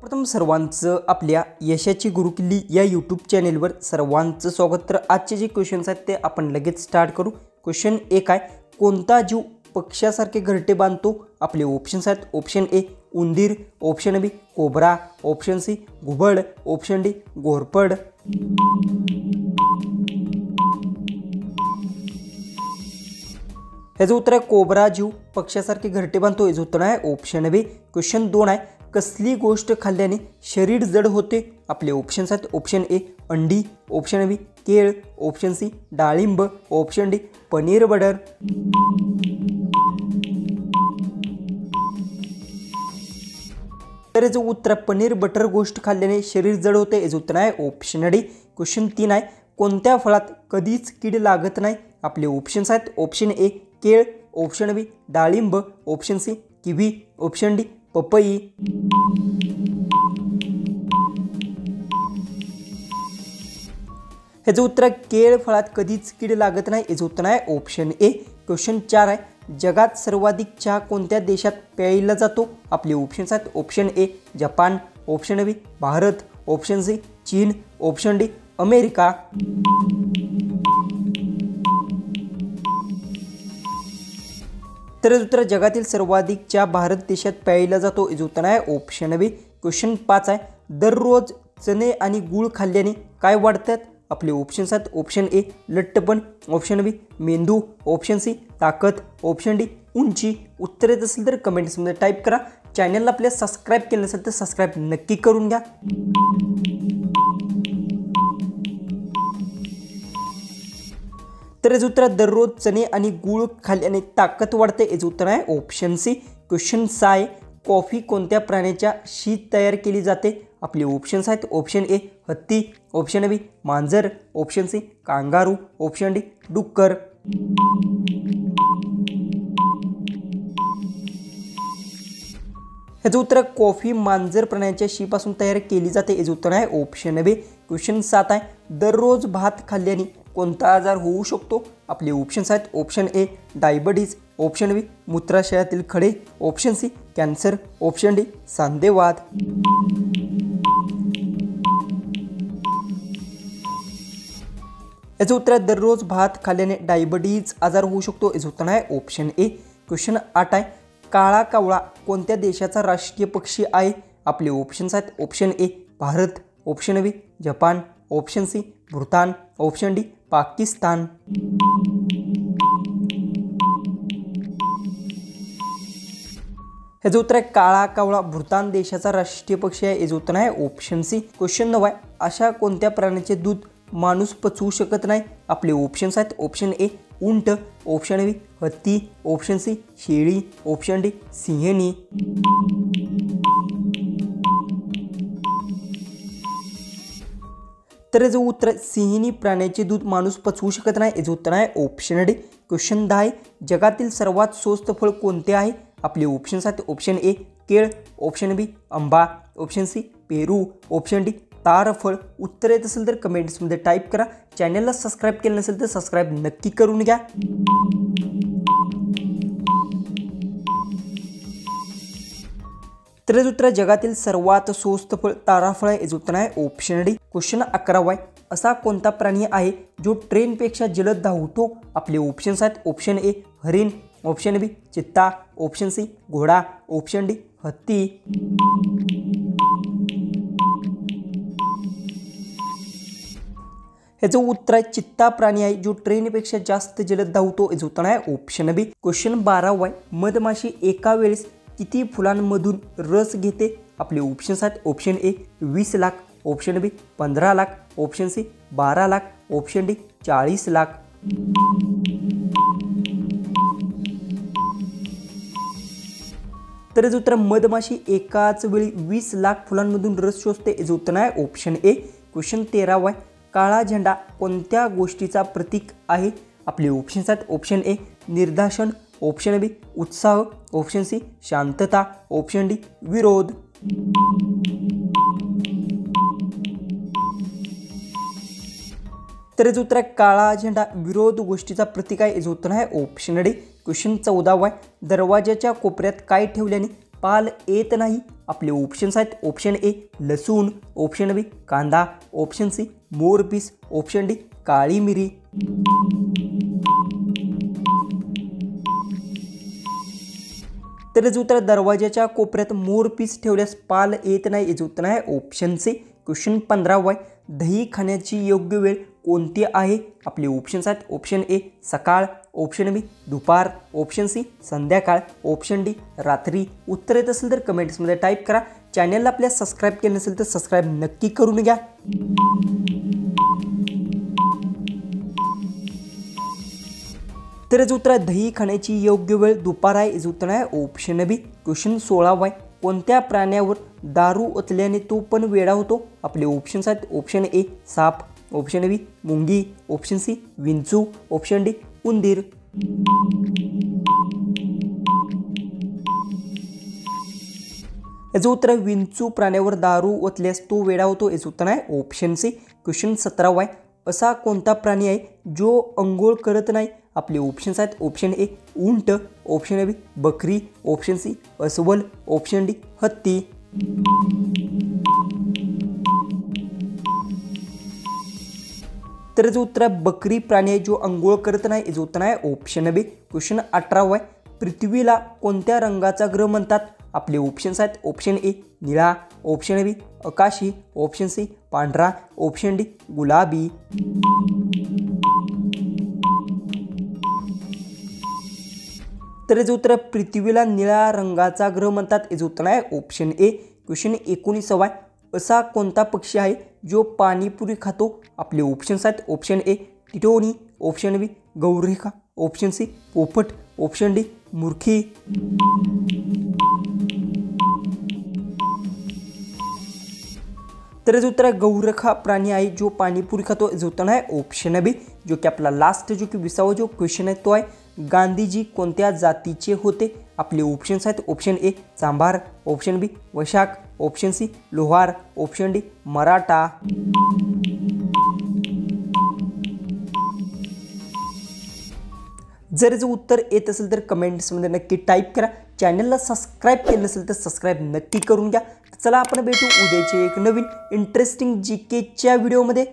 प्रथम सर्वांचं आपल्या यशाची गुरुकिल्ली या यूट्यूब चॅनेलवर सर्वांचं स्वागत। तर आजचे जे क्वेश्चन्स आहेत ते आपण लगेच स्टार्ट करू। क्वेश्चन 1 आहे, कोणता जीव पक्ष्यासारखे घरटे बांधतो? आपले ऑप्शन्स आहेत, ऑप्शन ए उंदीर, ऑप्शन बी कोब्रा, ऑप्शन सी घुबड, ऑप्शन डी घोरपड। ह्याचं उत्तर आहे कोब्रा जीव पक्ष्यासारखे घरटे बांधतो। ह्याचं उत्तर आहे ऑप्शन बी। क्वेश्चन 2 आहे, कसली गोष्ट खाल्ल्याने शरीर जड होते? आपले ऑप्शन्स आहेत, ऑप्शन ए अंडी, ऑप्शन बी केळ, ऑप्शन सी डाळिंब, ऑप्शन डी पनीर बटर। तर याचं उत्तर पनीर बटर गोष्ट खाल्ल्याने शरीर जड होते। याचं उत्तर आहे ऑप्शन डी। क्वेश्चन 3 आहे, कोणत्या फळात कधीच कीड लागत नाही? आपले ऑप्शन्स आहेत, ऑप्शन ए केळ, ऑप्शन बी डाळिंब, option C kiwi, option D पपई। ह्याचं उत्तर केळ फळात कधीच कीड लागत नाही। याचं उत्तर आहे ऑप्शन ए। क्वेश्चन 4 आहे, जगात सर्वाधिक चहा कोणत्या देशात प्यायला जातो? आपले ऑप्शन्स आहेत, option A Japan, option B Bharat, option C चीन, ऑप्शन डी अमेरिका। तर उत्तर जगातील सर्वाधिक चहा भारत देशात प्यायला जातो। याचं उत्तर आहे ऑप्शन बी। क्वेश्चन 5 आहे, दररोज चणे आणि गूळ खाल्ल्याने काय वाढतात? आपले ऑप्शन्स आहेत, ऑप्शन ए लठ्ठपण, ऑप्शन बी मेंदू, ऑप्शन सी ताकद, ऑप्शन डी उंची। उत्तर येत असेल तर कमेंट्समध्ये टाईप करा। चॅनलला आपल्या सबस्क्राईब केलं नसेल तर सबस्क्राईब नक्की करून घ्या। तर याचं उत्तर दररोज चणे आणि गूळ खाल्ल्याने ताकद वाढते। याचं उत्तर आहे ऑप्शन सी। क्वेश्चन 6 आहे, कॉफी कोणत्या प्राण्याच्या शीत तयार केली जाते? आपले ऑप्शन्स आहेत, ऑप्शन ए हत्ती, ऑप्शन बी मांजर, option C kangaroo, option D डुक्कर। ह्याचं उत्तर कॉफी मांजर प्राण्याच्या शीपासून तयार केली जाते। याचं उत्तर आहे ऑप्शन बी। क्वेश्चन 7 आहे, दररोज भात खाल्ल्याने कोणता आजार होऊ शकतो? आपले ऑप्शन्स आहेत, option A diabetes, option B मूत्राशयातील खडे, option C cancer, option D सांधेवात। याचं उत्तर दररोज भात खाल्ल्याने डायबिटीज आजार होऊ शकतो। याचं उत्तर आहे ऑप्शन ए। क्वेश्चन 8 आहे, काळा कावळा कोणत्या देशाचा राष्ट्रीय पक्षी आहे? आपले ऑप्शन्स आहेत, option A Bharat, option B Japan, option C Bhutan, option D Pakistan. ह्याचं उत्तर आहे काळा कावळा भूतान देशाचा राष्ट्रीय पक्षी आहे। याचं उत्तर आहे ऑप्शन सी। क्वेश्चन 9 आहे, अशा कोणत्या प्राण्याचे दूध माणूस पचवू शकत नाही? आपले ऑप्शन्स आहेत, ऑप्शन ए उंट, ऑप्शन बी हत्ती, ऑप्शन सी शेळी, ऑप्शन डी सिंहणी। तर याचं उत्तर सिंहणी प्राण्याचे दूध माणूस पचवू शकत नाही। याचं उत्तर आहे ऑप्शन डी। क्वेश्चन 10 आहे, जगातील सर्वात स्वस्त फळ कोणते आहे? आपले ऑप्शन्स आहेत, ऑप्शन ए केळ, ऑप्शन बी आंबा, ऑप्शन सी पेरू, ऑप्शन डी तारफळ। उत्तर येत असेल तर कमेंट्समध्ये टाईप करा। चॅनलला सबस्क्राईब केलं नसेल तर सबस्क्राईब नक्की करून घ्या। तर याचं उत्तर जगातील सर्वात स्वस्त फळ ताराफळ आहे। याचं उत्तर आहे ऑप्शन डी। क्वेश्चन 11 आहे, असा कोणता प्राणी आहे जो ट्रेनपेक्षा जलद धावतो? आपले ऑप्शन्स आहेत, ऑप्शन ए हरिण, ऑप्शन बी चित्ता, ऑप्शन सी घोडा, ऑप्शन डी हत्ती। ह्याचं उत्तर आहे चित्ता प्राणी आहे जो ट्रेनपेक्षा जास्त जलद धावतो। याचं उत्तर आहे ऑप्शन बी। क्वेश्चन 12 आहे, मधमाशी एका वेळेस किती फुलांमधून रस घेते? आपले ऑप्शन्स आहेत, option A 20 lakh, option B 15 lakh, option C 12 lakh, option D 40 lakh. तर याचं उत्तर मधमाशी एकाच वेळी 20 लाख फुलांमधून रस शोषते। याचं उत्तर आहे ऑप्शन ए। क्वेश्चन 13 आहे, काळा झेंडा कोणत्या गोष्टीचा प्रतीक आहे? आपले ऑप्शन्स आहेत, ऑप्शन ए निर्दासन, ऑप्शन बी उत्साह, ऑप्शन सी शांतता, ऑप्शन डी विरोध। तर याचं उत्तर आहे काळा झेंडा विरोध गोष्टीचा प्रतीक आहे। याचं उत्तर आहे ऑप्शन डी। क्वेश्चन 14 आहे, दरवाजाच्या कोपऱ्यात काय ठेवल्याने पाल येत नाही? आपले ऑप्शन्स आहेत ऑप्शन ए लसूण, ऑप्शन बी कांदा, ऑप्शन सी मोरपीस, ऑप्शन डी काळी मिरी. तर याचं उत्तर दरवाजाच्या कोपऱ्यात मोरपीस ठेवल्यास पाल येत नाही. याचं उत्तर आहे ऑप्शन सी. क्वेश्चन 15 आहे. दही खाण्याची योग्य वेळ कोणती आहे? आपले ऑप्शन्स आहेत ऑप्शन ए सकाळ, ऑप्शन बी दुपार, ऑप्शन सी संध्याकाळ, ऑप्शन डी रात्री. उत्तर येत असेल तर कमेंट्समध्ये टाईप करा. चॅनलला आपल्या सबस्क्राईब केलं नसेल तर सबस्क्राईब नक्की करून घ्या. तर याचं उत्तर दही खाण्याची योग्य वेळ दुपार आहे. याचं उत्तर आहे ऑप्शन बी. क्वेश्चन 16 आहे. कोणत्या प्राण्यावर दारू ओतल्याने तो पण वेडा होतो? आपले ऑप्शन्स आहेत ऑप्शन ए साप, ऑप्शन बी मुंगी, ऑप्शन सी विंचू, ऑप्शन डी उंदीर. याचं उत्तर विंचू प्राण्यावर दारू ओतल्यास तो वेडा होतो. याचं उत्तर आहे ऑप्शन सी. क्वेश्चन 17 आहे. असा कोणता प्राणी आहे जो अंघोळ करत नाही? आपले ऑप्शन्स आहेत ऑप्शन ए उंट, ऑप्शन बी बकरी, ऑप्शन सी अस्वल, ऑप्शन डी हत्ती. तर याचं उत्तर बकरी प्राणी आहे जो अंघोळ करत नाही. याचं उत्तर आहे ऑप्शन बी. क्वेश्चन 18 आहे. पृथ्वीला कोणत्या रंगाचा ग्रह म्हणतात? आपले ऑप्शन्स आहेत ऑप्शन ए निळा, ऑप्शन बी आकाशी, ऑप्शन सी पांढरा, ऑप्शन डी गुलाबी. तर याचं उत्तर पृथ्वीला निळ्या रंगाचा ग्रह म्हणतात. याचं उत्तर आहे ऑप्शन ए. क्वेश्चन 19 आहे. असा कोणता पक्षी आहे जो पाणीपुरी खातो? आपले ऑप्शन्स आहेत ऑप्शन ए टिटोनी, ऑप्शन बी गौरेखा, ऑप्शन सी पोपट, ऑप्शन डी मुर्खी. तर याचं उत्तर गौरेखा प्राणी आहे जो पाणीपुरी खातो. याचं उत्तर आहे ऑप्शन बी. जो की आपला लास्ट जो की 20वा जो क्वेश्चन आहे तो आहे गांधीजी कोणत्या जातीचे होते? आपले ऑप्शन्स आहेत ऑप्शन ए चांभार, ऑप्शन बी वैशाख, ऑप्शन सी लोहार, ऑप्शन डी मराठा. जर याचं उत्तर येत असेल तर कमेंट्समध्ये नक्की टाईप करा. चॅनलला सबस्क्राईब केलं नसेल तर सबस्क्राईब नक्की करून घ्या. चला आपण भेटू उद्याचे एक नवीन इंटरेस्टिंग जीकेच्या व्हिडिओमध्ये.